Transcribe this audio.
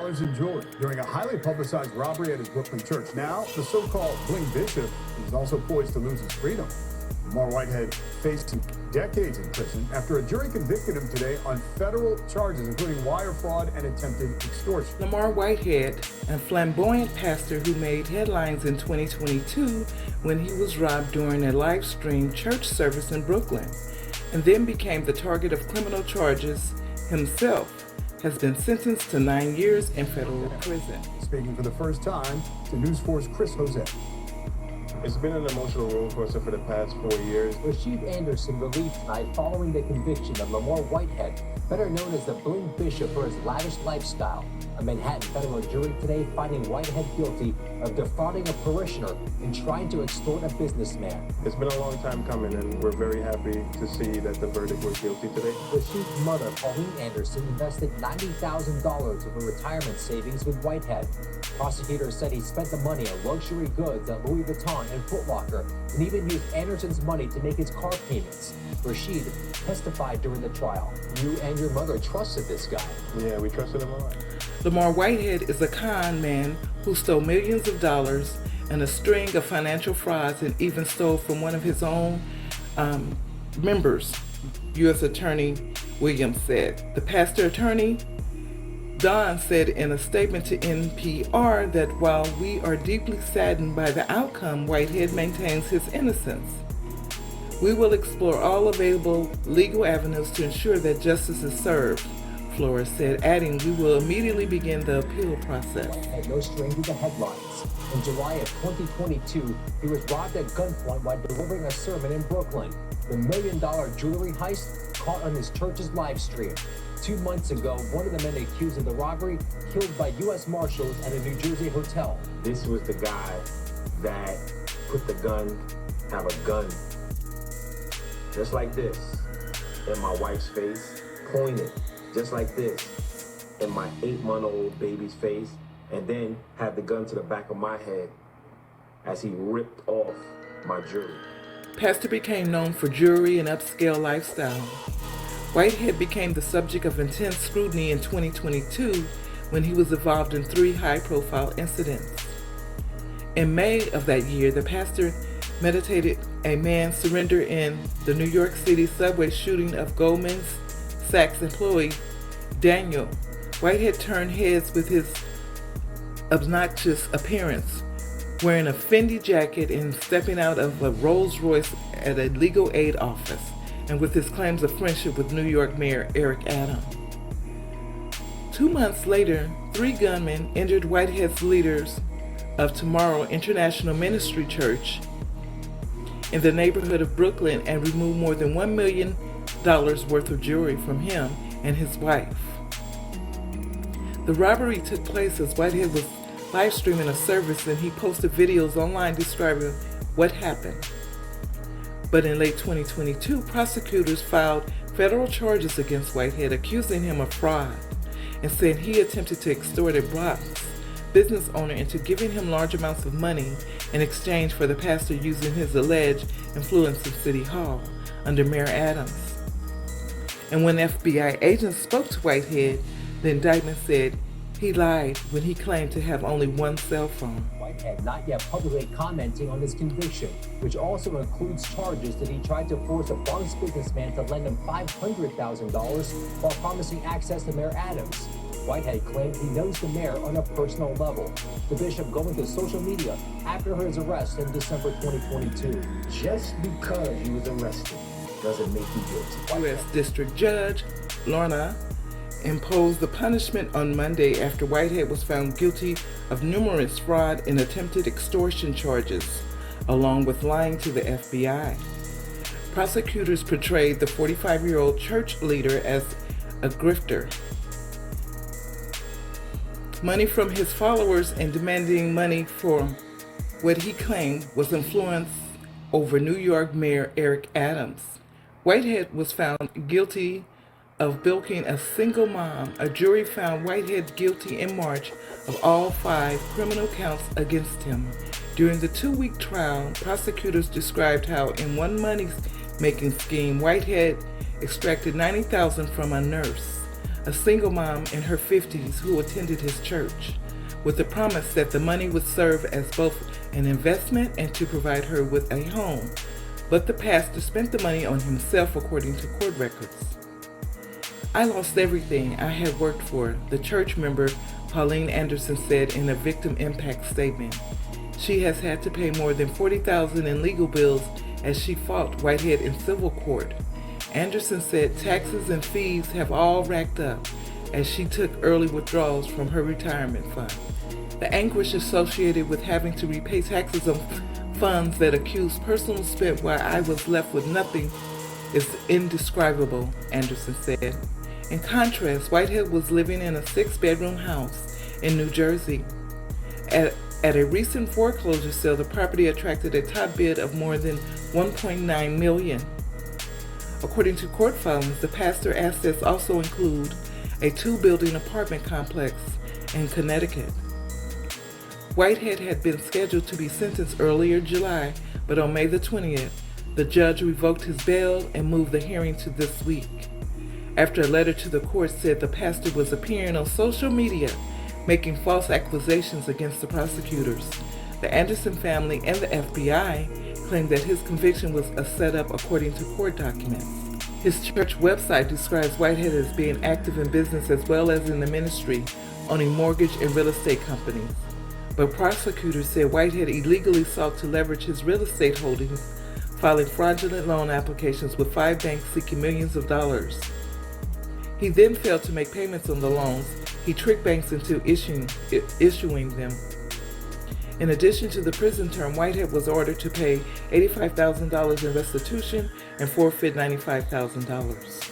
in jewelry during a highly publicized robbery at his Brooklyn church. Now, the so-called bling bishop is also poised to lose his freedom. Lamar Whitehead faced decades in prison after a jury convicted him today on federal charges, including wire fraud and attempted extortion. Lamar Whitehead, a flamboyant pastor who made headlines in 2022 when he was robbed during a live-streamed church service in Brooklyn, and then became the target of criminal charges himself, has been sentenced to 9 years in federal prison. Speaking for the first time to News 4's Chris Jose. It's been an emotional roller coaster for the past 4 years. Rasheed Anderson relieved tonight following the conviction of Lamar Whitehead, better known as the Bling Bishop for his lavish lifestyle. A Manhattan federal jury today finding Whitehead guilty of defrauding a parishioner and trying to extort a businessman. It's been a long time coming, and we're very happy to see that the verdict was guilty today. Rasheed's mother, Pauline Anderson, invested $90,000 of her retirement savings with Whitehead. Prosecutors said he spent the money on luxury goods at Louis Vuitton and Foot Locker, and even used Anderson's money to make his car payments. Rasheed testified during the trial. You and your mother trusted this guy. Yeah, we trusted him a lot. Lamar Whitehead is a con man who stole millions of dollars and a string of financial frauds, and even stole from one of his own members, U.S. Attorney Williams said. The pastor attorney, Don, said in a statement to NPR that while we are deeply saddened by the outcome, Whitehead maintains his innocence. We will explore all available legal avenues to ensure that justice is served, Flores said, adding, we will immediately begin the appeal process. Whitehead no stranger to headlines. In July of 2022, he was robbed at gunpoint while delivering a sermon in Brooklyn. The $1 million jewelry heist caught on his church's live stream. 2 months ago, one of the men accused of the robbery killed by U.S. Marshals at a New Jersey hotel. This was the guy that put the gun, have a gun, just like this, in my wife's face, pointed, just like this, in my 8-month-old baby's face, and then had the gun to the back of my head as he ripped off my jewelry. Pastor became known for jewelry and upscale lifestyle. Whitehead became the subject of intense scrutiny in 2022 when he was involved in 3 high-profile incidents. In May of that year, the pastor meditated a man's surrender in the New York City subway shooting of Goldman Sachs employee Daniel. Whitehead turned heads with his obnoxious appearance, wearing a Fendi jacket and stepping out of a Rolls Royce at a legal aid office, and with his claims of friendship with New York Mayor Eric Adams. 2 months later, 3 gunmen injured Whitehead's leaders of Tomorrow International Ministry Church in the neighborhood of Brooklyn and removed more than $1 million worth of jewelry from him and his wife. The robbery took place as Whitehead was live streaming a service, and he posted videos online describing what happened. But in late 2022, prosecutors filed federal charges against Whitehead, accusing him of fraud and saying he attempted to extort a Bronx business owner into giving him large amounts of money in exchange for the pastor using his alleged influence in City Hall under Mayor Adams. And when FBI agents spoke to Whitehead, the indictment said he lied when he claimed to have only 1 cell phone. Whitehead not yet publicly commenting on his conviction, which also includes charges that he tried to force a Bronx businessman to lend him $500,000 while promising access to Mayor Adams. Whitehead claimed he knows the mayor on a personal level. The bishop going to social media after his arrest in December 2022. Just because you was arrested doesn't make you guilty. U.S. District Judge Lorna imposed the punishment on Monday after Whitehead was found guilty of numerous fraud and attempted extortion charges, along with lying to the FBI. Prosecutors portrayed the 45-year-old church leader as a grifter, money from his followers, and demanding money for what he claimed was influence over New York Mayor Eric Adams. Whitehead was found guilty of bilking a single mom. A jury found Whitehead guilty in March of all 5 criminal counts against him. During the 2-week trial, prosecutors described how in one money-making scheme, Whitehead extracted $90,000 from a nurse, a single mom in her 50s who attended his church, with the promise that the money would serve as both an investment and to provide her with a home. But the pastor spent the money on himself, according to court records. "I lost everything I had worked for," the church member Pauline Anderson said in a victim impact statement. She has had to pay more than $40,000 in legal bills as she fought Whitehead in civil court. Anderson said taxes and fees have all racked up as she took early withdrawals from her retirement fund. "The anguish associated with having to repay taxes on funds that accuse personal spent while I was left with nothing is indescribable," Anderson said. In contrast, Whitehead was living in a 6-bedroom house in New Jersey. At a recent foreclosure sale, the property attracted a top bid of more than $1.9 million. According to court filings, the pastor's assets also include a 2-building apartment complex in Connecticut. Whitehead had been scheduled to be sentenced earlier July, but on May the 20th, the judge revoked his bail and moved the hearing to this week, after a letter to the court said the pastor was appearing on social media making false accusations against the prosecutors. The Anderson family and the FBI claimed that his conviction was a setup according to court documents. His church website describes Whitehead as being active in business as well as in the ministry, owning mortgage and real estate companies. But prosecutors said Whitehead illegally sought to leverage his real estate holdings, filing fraudulent loan applications with 5 banks seeking millions of dollars. He then failed to make payments on the loans. He tricked banks into issuing them. In addition to the prison term, Whitehead was ordered to pay $85,000 in restitution and forfeit $95,000.